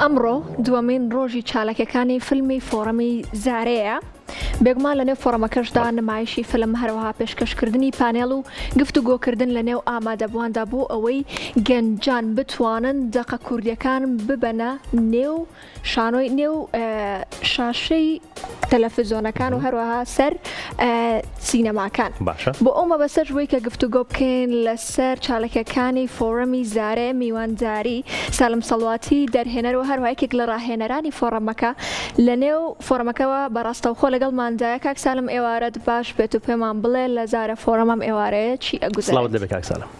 ئەمڕۆ دووەمین ڕۆژی چالاکیەکانی فیلمی فۆرەمی زارەیە. بێگومان لە نێو فۆرەمەکەشدا نمایشی فیلم هەروەها پێشکەشکردنی پانێڵ و گفتوگۆکردن لە نێو ئامادەبوواندا بۆ ئەوەی گەنجان بتوانن دەقە کوردیەکان ببەنە نێو شانۆی نێو شاشەی تەلەڤیزۆنەکان و هەروەها سەر سینەماکان. بۆ ئەومە بەسەر ژوەی کە گفتوگۆ بکەین لەسەر چالاکیەکانی فۆرەمی زارێ میوانداری سالم سەڵواتی دەرهێنەر و هەروەها یەکێک لە ڕاهێنەرانی فۆرەمەکە لە نێو فۆرەمەکەوە بەڕاستەوخۆ لەگەڵماندایە. کاک سالم ئێوارەت باش بێت و پێمان بڵێ لە زارە فۆرەمەم ئێوارەیە چی ئەگوزارێت؟ سڵاوت لەبێت کاک سالم.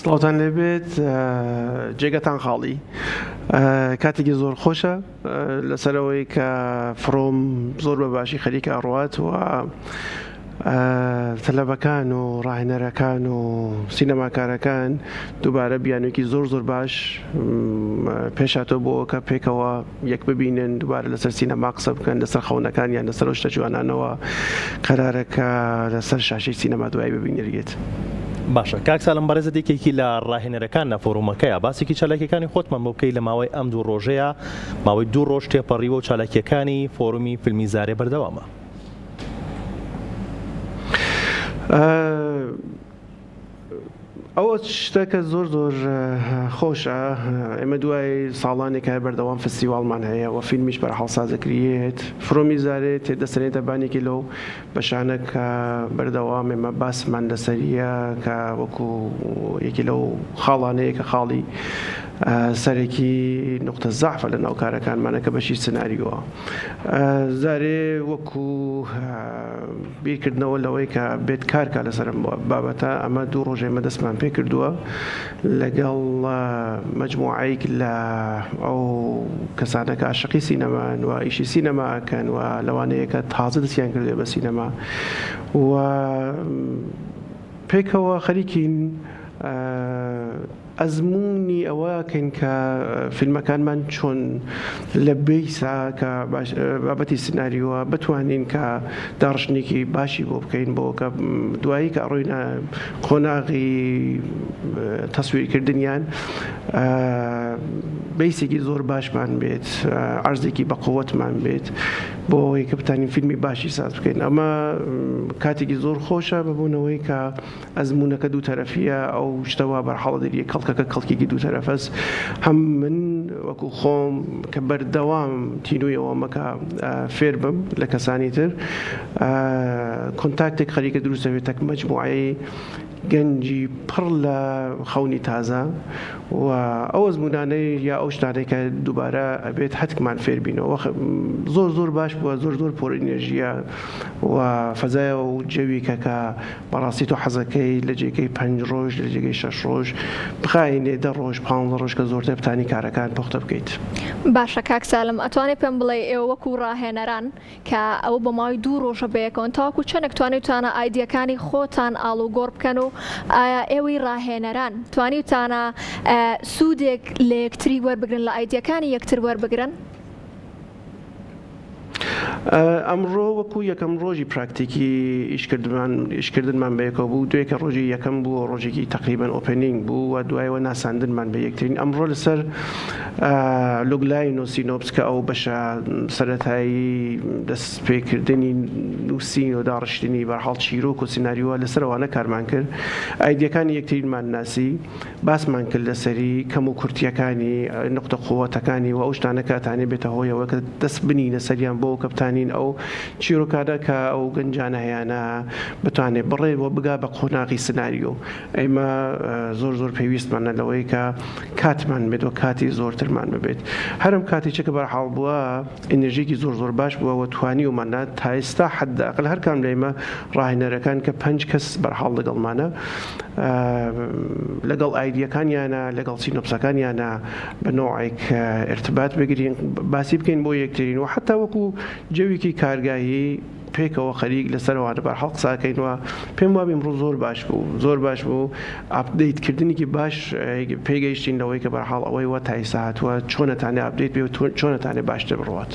سڵاوتان لێبێت، جێگەتان خاڵی. کاتێکی زۆر خۆشە لەسەرەوەی کە فڕۆم زۆر بە باشی خەریکە ئەڕوات و تەلەڤەکان و ڕاهێنەرەکان و سینەماکارەکان دووبارە بیانوێکی زۆر باش پێشاتۆ بۆ کە پێکەوە یەک ببینن، دووبارە لەسەر سینەما قسە بکەن، لەسەر خەونەکان یان لەسەر شتە جوانانەوە قەرارەکە لەسەر شاشەی سینەما دوای ببینێت. باشە کاک سالم، بەڕێزە دیکێکی لە ڕاهێنەرەکان لە فۆرۆمەکەیە باسێکی چالاکیەکانی خۆتمان بۆ بکەی لە ماوەی ئەم دوو ڕۆژەیە، ماوەی دوو ڕۆژ تێپەڕیوە و چالاکیەکانی فۆرمی فیلمی زارێ بەردەوامە. ئەوە شتێکە زۆر خۆشە. ئێمە دوای ساڵانێکە بەردەوام فستیواڵمان هەیە و فیلمیش بەرحاڵ سازەکرێت. فڕۆمی زارێ تێدەسەنێتە بانێکی لەو بەشانە کە بەردەوام ئێمە باسمان لەسەریە کە وەکو یەکی لەو خاڵانەیە کە خاڵی سەرێکی نقطە زەعفە لە ناوکارەکانمانە کە بەشی سناریۆوە. زارێ وەکو بیرکردنەوە لەوەی کە بێت کارکە لەسەرم بابەتە ئەمە دوو ڕۆژ ئێمە دەستمان پێ کردووە لەگەڵ مەجموعەیەک لە ئەو کەسانە کە عاشقی سینەمان و ئیشی سینەماکەن و لەوانەیە کە تازە دەستیان کردوێ بە سینەما و پێکەوە خەریکین ئەزمموی ئەوەکەین کە فیلمەکانمان چۆن لە بیسا کە بابەتی سناریوە بتوانین کە داڕشتێکی باشی بۆ بکەین بۆ کە دوایی کە ئەڕۆینە قۆناغی تەسویرکردنیان بیسێکی زۆر باشمان بێت، عەرزێکی بە قووەتمان بێت بۆ ئەوەی کە بتانین فیلمی باشی ساز بکەین. ئەمە کاتێکی زۆر خۆشە ببوونەوەی کە ئەزمونونەکە دوو تەرەفیە، ئەو شتەوە بەرحاڵە دەریە کەڵکەکە کەڵکێکی دوو تەرەفەس. هەم من وەکو خۆم کە بەردەوام تینوویەوە مەکە فێر بم لە کەسانی تر، کۆنتاکتێک خەریکە دروستەوێتە مەجموعەی گەنجی پڕ لە خەونی تازە و ئەو ئەزمونانەی یا ئەو شتانەی کە دووبارە ئەبێت حتکمان فێربینەوە. زۆر باش بووە، زۆر پۆر ئینێژیە و فەزایە و جەویکە کە بەڕاستی تۆ حەزەکەی لە جێگەی 5 ڕۆژ لە جێگەی 6 ڕۆژ بخاینێ 10 ڕۆژ 15 ڕۆژ کە زۆرتر بتانی کارەکان پوختە بکەیت. باشە کاک سالم، ئەتوانێت پێم بڵێ ئێوە وەکو ڕاهێنەران کە ئەوە بە ماوەی دوو ڕۆژە بەیەکەوە تاوەکو چەندێک توانیتانە ئایدیەکانی خۆتان ئاڵوگۆڕ بکەن و ئایا ئێوەی ڕاهێنەران توانیتانە سوودێک لە یەکتری وەربگرن، لە ئایدیەکانی یەکتر وەربگرن؟ ئەمڕۆ وەکو یەکەم ڕۆژی پراکتیکی ئیشکردنمان بەیەکەوە بوو، دوێکە ڕۆژی یەکەم بوو، ڕۆژێکی تقریبان ئۆپنینگ بوو و دوایەوە ناساندنمان بە یەکترین. ئەمڕۆ لەسەر لوگلاین و سینۆپس کە ئەو بەشە سەرەتایی دەست پێکردنی نووسین و داڕشتنی بەرحاڵ چیرۆک و سیناریوە لەسەرەوانە کارمان کرد. ئایدیەکانی یەکترینمان ناسی، باسمان کرد لەسەری کەم و کورتیەکانی نقطە قووەتەکانی و ئەو شتانە کاتانێ بێتە هۆیەوە کە دەست بنینە سەریان بۆ کەپتانین ئەو چیرۆکانە کە ئەو گەنجانە هەیەە بتوانێت بڕێەوە بگا بە قۆناغی سناریۆ. ئێمە زۆر پێویستمانە لەوەی کە کاتمان بێت و کاتی زۆرترمان ببێت. هەرم کاتی چکە بەرحاڵ بووە ئینێژێکی زۆر باش بووە و توانیومانە تا ئێستا حداقل هەر کام لێمە ڕاهێنەرەکان کە 5 کەس بەرحاڵ لەگەڵمانە لەگەڵ ئایدیەکانیانە لەگەڵ سینۆپسەکانیانە بە نوعێک ارتباط بگرین، باسی بکەین بۆ یەکترین و حتا وەکو جەوێکی کارگاهی پێکەوە خەریک لەسەرەوەوانە بەرحاڵ قساکەینەوە. پێم وابێ ئەمڕۆ زۆر باش بوو ئاپدەیتکردنێکی باش پێگەیشتین لەوەی کە بەرحاڵ ئەوەی وە تا ئێستا هاتووە چۆنەتانێ ئاپدەیت بێ و چۆنەتانێ باشتر بڕوات.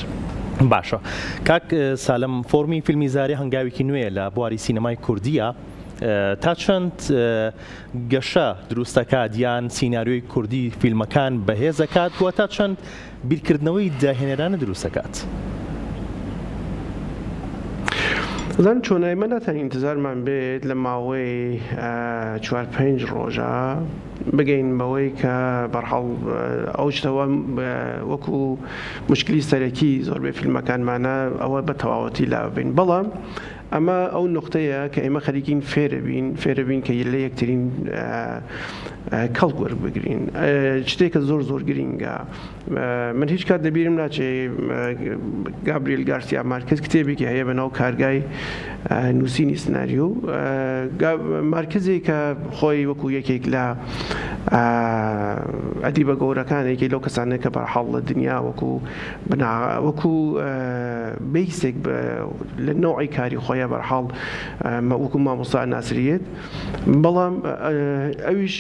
باشە کاک سالم، فۆرمی فیلمی زارێ هەنگاوێکی نوێیە لە بواری سینەمای کوردیە. تا چەند گەشە دروستەکات یان سیناریۆی کوردی فیلمەکان بەهێزەکات وە تا چەند بیرکردنەوەی داهێنەرانە دروستەکات؟ زان چۆنای من ناتەن ئینتزارمان بێت لە ماوەی 4-5 ڕۆژە بگەین بەوەی کە بەرحەڵ ئەو شتەوە وەکو مشکلی سەرەکی زۆربەی فیلمەکانمانە ئەوە بە تەواوەتی لاوبین. بەڵام ئەمە ئەو نقطەیە کە ئێمە خەریکین فێرەبین کە لە یەکترین کەڵک وەربگرین، شتێکە زۆر زۆر گرینگە. من هیچ کات لەبیرم ناچێ گابریل گارسیا مارکز کتێبێکی هەیە بەناو کارگای نووسینی سناریۆ، مارکزێک کە خۆی وەکو یەکێک لە ئەدیبە گەورەکانێکی لەو کەسانێک کە بەرحەڵ لە دنیا وەکو بیسێک لە نوعی کاری خۆیە بەرحەڵ وەکو مامۆستا ناسریێت. بەڵام ئەویش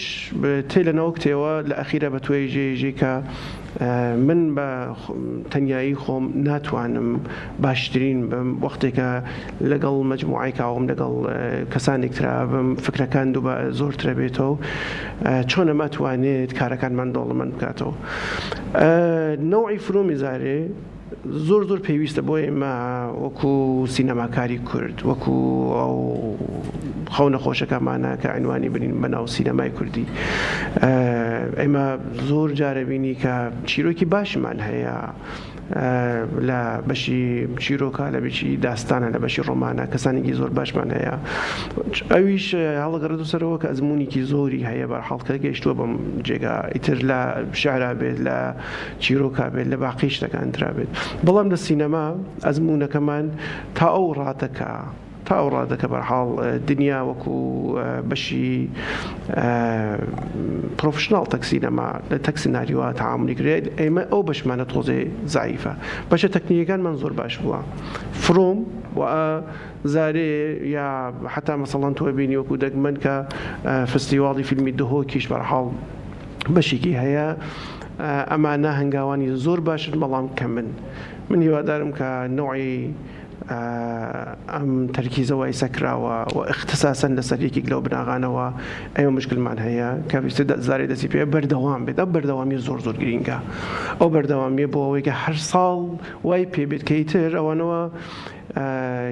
تێ لەنەوە کتێوە لە ئەخیرە بە توێی ژێژێ کە من بە تەنیایی خۆم ناتوانم باشترین بم وەختێکە لەگەڵ مەجموعی کاوم لەگەڵ کەسانێک ترا بم فکرەکان دووبە زۆرترە بێتەوە چۆنە ماتوانێت کارەکانمان دەوڵەمەند بکاتەوە. نەوعی فرۆمی زارێ زۆر زۆر پێویستە بۆ ئێمە وەکو سینەماکاری کورد، وەکو ئەو خەو نەخۆشەکەمانە کە عنوانی بنین بەناو سینەمای کوردی. ئێمە زۆر جارە بینی کە چیرۆکی باشمان هەیە لە بەشی چیرۆکە، لە بەشی داستانە، لە بەشی ڕۆمانە کەسانێکی زۆر باشمان هەیە. ئەویش هەڵەگەڕێت سەرەوە کە ئەزمموونێکی زۆری هەیە بەرحەڵکە گەیشتووە بەم جێگا، ئیتر لە شعرا بێت، لە چیرۆکا بێت، لە باقی شتەکان ترا بێت. بەڵام لە سینەما ئەزمموونەکەمان تا ئەو ڕادەکە بەرحاڵ دنیا وەکو بەشی پرۆفشناڵ تەکسینەما لە تەکسیناریوە تەعاملی کرێت، ئێمە ئەو بەشمانە تۆزێ زایفە. بەشە تەکنیکەکانمان زۆر باش بووە. فرۆم و زارێ یا حتا مەسەڵەن تۆ بینی وەکو دەگمەن کە فستیواڵی فیلمی دهۆکیش بەرحاڵ بەشێکی هەیە. ئەمانە هەنگاوانی زۆر باشن، بەڵام کە من هیوادارم کە نوعی ئەم تەرکیزەوەی سەکراوە و اختصاسەن لەسەر یەکێک لەو بناغانەوە ئەمە مشکلمان هەیە کە زارێ دەستی پێ بەردەوام بێت. ئەو بەردەوامی زۆر زۆر گرینگە، ئەو بەردەوامیە بۆ ئەوەی کە هەر ساڵ وای پێ بێت کەیتر ئەوانەوە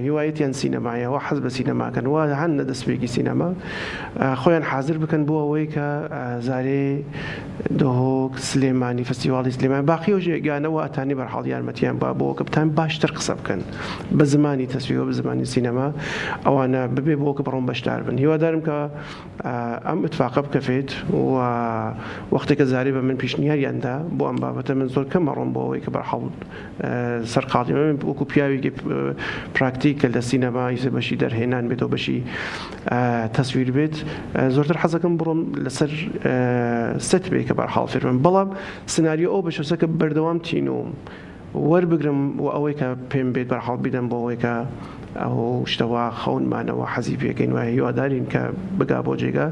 هیوایەتیان سینەمایەوە حەز بە سینەماکەن و هەن نەدەستپێکی سینەما خۆیان حاضر بکەن بۆ ئەوەی کە زارێ دهۆک سلێمانی فستیواڵی سلێمانی باقی ئەو ژێگانەوە ئەتانی بەرحاڵ یارمەتیان بۆ کە بتان باشتر قسە بکەن بە زمانی تەسویرەوە، بە زمانی سینەما، ئەوانە ببێ بۆ کە بڕۆن بەشدار بن. هیوادارم کە ئەم اتفاقە بکەفێت و وەختێکە زارێ بە من پیشنیاریاندا بۆ ئەم بابەتە من زۆر کەم ئەڕۆم بۆ ئەوەی کە بەرحاڵ سەرقاڵی من وەکو پیاوێکی پراکتیکە لە سینەما ئیسە بەشی دەرهێنان بێتەوە بەشی تەسویر بێت، زۆرتر حەزەکەم بڕۆم لەسەر سەت بێ کە بەرحاڵ فێرم. بەڵام سناریۆ ئەو بەشەسە کە بەردەوام تینوم وەربگرم و ئەوەی کە پێم بێت بەرحاڵ بیدەم بۆ ئەوەی کە ئەو شتەوە خەونمانەوە حەزی پێکەین وایە هیوادارین کە بگا بۆ جێگا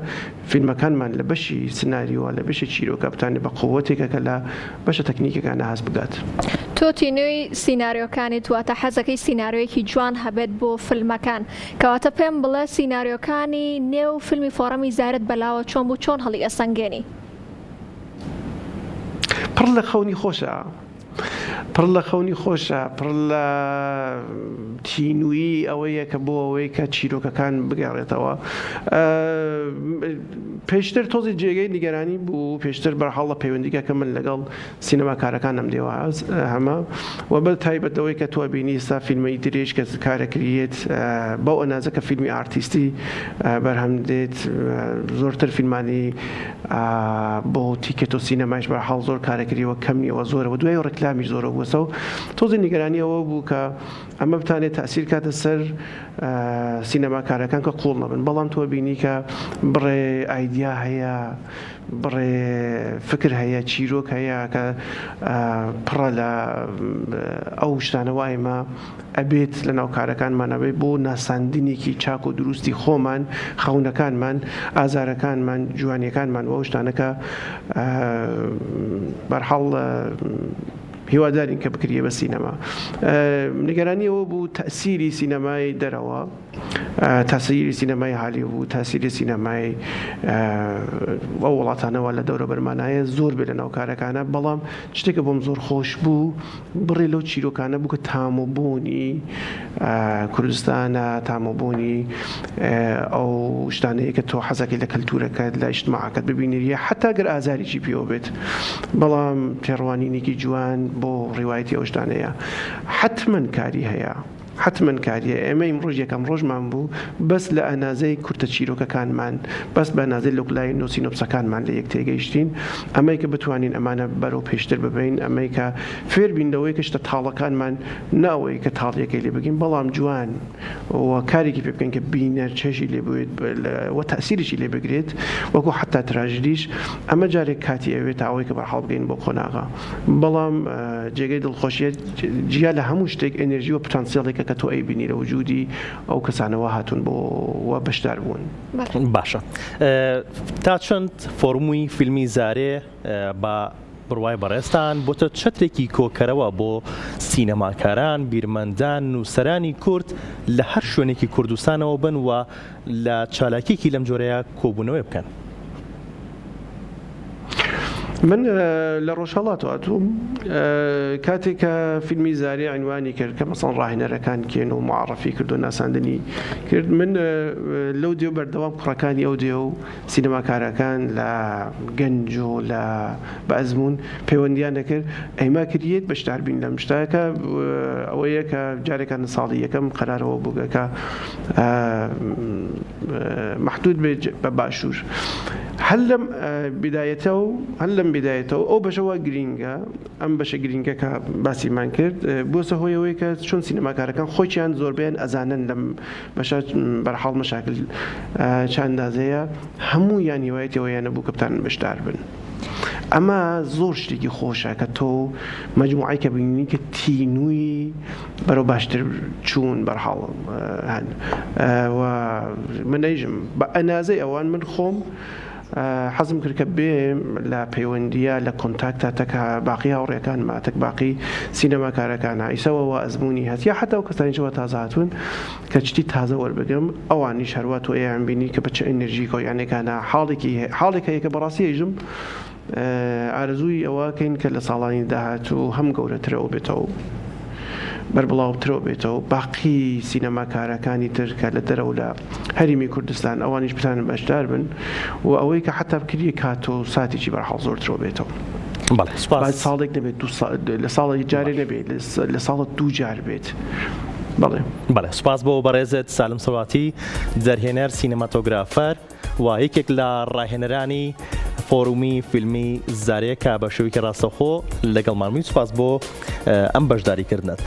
فیلمەکانمان لە بەشی سناریۆوە لە بەشی چیرۆکە بتانێت بە قووەتێکە کە لە بەشە تەکنیکەکانە هەست بگات. تۆ تینووی سیناریۆکانی تواتە حەزەکەی سیناریۆیەکی جوان هەبێت بۆ فیلمەکان، کەواتە پێم بڵێ سیناریۆکانی نێو فیلمی فۆرەمی زارت بەلاوە چۆن بوو، چۆن هەڵی ئەسەنگێنی؟ پڕ لە خەونی خۆشە، پڕ لە خەونی خۆشە، پڕ لە تینووی ئەوەیە کە بۆ ئەوەی کە چیرۆکەکان بگەڕێتەوە. پێشتر تۆزی جێگەی نیگەرانی بوو، پێشتر بەرحاڵ لە پەیوەندیکە کە من لەگەڵ سینەماکارەکانم دێوە هەمە و بە تایبەتەوەی کە تۆ بینی ئێستا فیلمەی درێژ کە کارەکرێت بەو ئەنازە کە فیلمی ئارتیستی بەرهەم دێت، زۆرتر فیلمانی بۆ تیکێت و سینەمایش بەرحاڵ زۆر کارەکریەوە کەم نیەوە زۆرەوە، دوای ڕێکلامیش زۆرە بووە و تۆزی نیگەرانی ئەوە بوو کە ئەمە بتانێت تاثیر کاتە سەر سینەماکارەکان کە قوڵ نەبن. بەڵام تۆ بینی کە بڕێ ئایدیا هەیە، بڕێ فکر هەیە، چیرۆک هەیە کە پڕە لە ئەو شتانەوە ئێمە ئەبێت لە ناو کارەکانمانەبێت بۆ ناساندنێکی چاک و دروستی خۆمان، خەونەکانمان، ئازارەکانمان، جوانیەکانمان و ئەو شتانەکە بەرحاڵ هیوادارین کە بکرێ بە سینەما. نیگەرانی ئەوە بوو تەسیری سینەمای دەرەوە تاثیری سینەمای هالیوود تاثیری سینەمای ئەو وڵاتانەوە لە دەورە بەرمانایە زۆر بێ لە ناو کارەکانە بەڵام شتێکە بۆم زۆر خۆش بوو بڕێ لەو چیرۆکانە بوو کە تامۆبوونی کوردستانە تامۆبوونی ئەو شتانەیە کە تۆ حەزەکەی لە کەلتورەکەت لە ئیجتماعەکەت ببینیریە حتا گەر ئازاریی پێوە بێت بەڵام پێڕوانینێکی جوان بۆ ڕیوایەتی ئەو شتانەیە حتمما کاری هەیە حتمما کاریە ئێمە ئیمڕۆژ یەکەم ڕۆژمان بوو بەس لە ئەنازەی کورتە چیرۆکەکانمان بەس بە ئەنازەی لۆکلای نۆسینۆپسەکانمان لە یەک تێگەیشتین ئەمەی کە بتوانین ئەمانە بەرەو پێشتر ببین ئەمەی کە فێر بینەوەی کە شتە تاڵەکانمان ناوەی کە تاڵیەکەی لێ بگین بەڵام جوان و کارێکی پێ بکەین کە بینەر چێژی لێ بێت و تەسیرێکی لێ بگرێت وەکو حتا تراژدیش ئەمە جارێک کاتی ئەوێت ئەوەی کە بەرحاڵ بگەین بۆ قۆناغا بەڵام جێگەی دڵخۆشیە جیا لە هەموو شتێک ئەنێرژی و پتانسیێڵێکە کە تۆ ئەیبینی لە وجودی ئەو کەسانەوە هاتوون بۆ وە بەشدار بوون. باشە تا چەند فۆرمووی فیلمی زارێ بە بڕوای بەڕێستان بۆتە چەترێکی کۆکەرەوە بۆ سینەماکاران بیرمەندان نووسەرانی کورد لە هەر شوێنێکی کوردستانەوە بن و لە چالاکیێکی لەم جۆرەیە کۆبوونەوەی بکەن. من لە ڕۆژهەڵات هاتووم کاتێک کە فیلمی زارێ عنوانی کرد کە مەسەڵەن ڕاهێنەرەکان کێن و معرفی کرد و ناساندنی کرد من لەو دێو بەردەوام کوڕەکانی ئەو دێ و سینەماکارەکان لە گەنج و لە بەئەزمون پەیوەندیان دەکرد ئەیما کردیت بەشدار بین لەم شتاکە ئەوەیە کە جارێکان ساڵی یەکەم قەرارەوە بووگەکە محدود بێت بە باشوور هەل لەم بدایەتەوە ئەو بەشەوە گرینگە ئەم بەشە گرینگە کە باسیمان کرد بۆسە هۆیەوەی کە چۆن سینەماکارەکان خۆیان زۆربیان ئەزانن لەم بەشە بەرحاڵ مەشاکل چاندازەیە هەموو یانیوایەتەوەیانە بوو کە بتانن بەشدار بن. ئەمە زۆر شتێکی خۆشە کە تۆ مەجموعی کە بینی کە تینووی بەرەو باشتر چوون بەرحاڵ هەن و منەیژم بە ئەنازەی ئەوان من خۆم حەزم کرد کە بێم لە پەیوەندیە لە کۆنتاکتە تەکە باقی هاوڕێکان ماتەک باقی سینەماکارەکانە ئیسەوەوە ئەزمموی هەست یا حتا و کەسانیشەوە تازە هاتوون کە چتی تازە وەربگەم ئەوانیش هەروە تۆ ئەیان بینی کە بەچە ئەنرژی کۆیانێکانە حاڵێکە کە بەڕاستی ئەیژم ئارزووی ئەوەکەین کە لە ساڵانی داهاتوو هەم گەورەترەوە بێتەوە بەربڵاوترەوە بێتەوە باقی سینەماکارەکانی ترکە لە دەرەوە لە هەریمی کوردستان ئەوانیش بتانن بەشدار بن و ئەوەی کە حتا بکردی کات و ساتێکی بەرحاڵ زۆرترەوە بێتەوە ساڵێک نەبێت لە ساڵی جارێ نەبێت لە ساڵت دوو جار بێت. بەڵێ سوپاس بۆ بەڕێزت سالم سەڵاتی جەرهێنەر سینەماتۆگرافەر و یەکێک لە ڕاهێنەرانی فۆرومی فیلمی زارێ کە بە شێوەیەکی ڕاستەوخۆ لەگەڵ مامووی سوپاس بۆ ئەم بەشداریکردنت.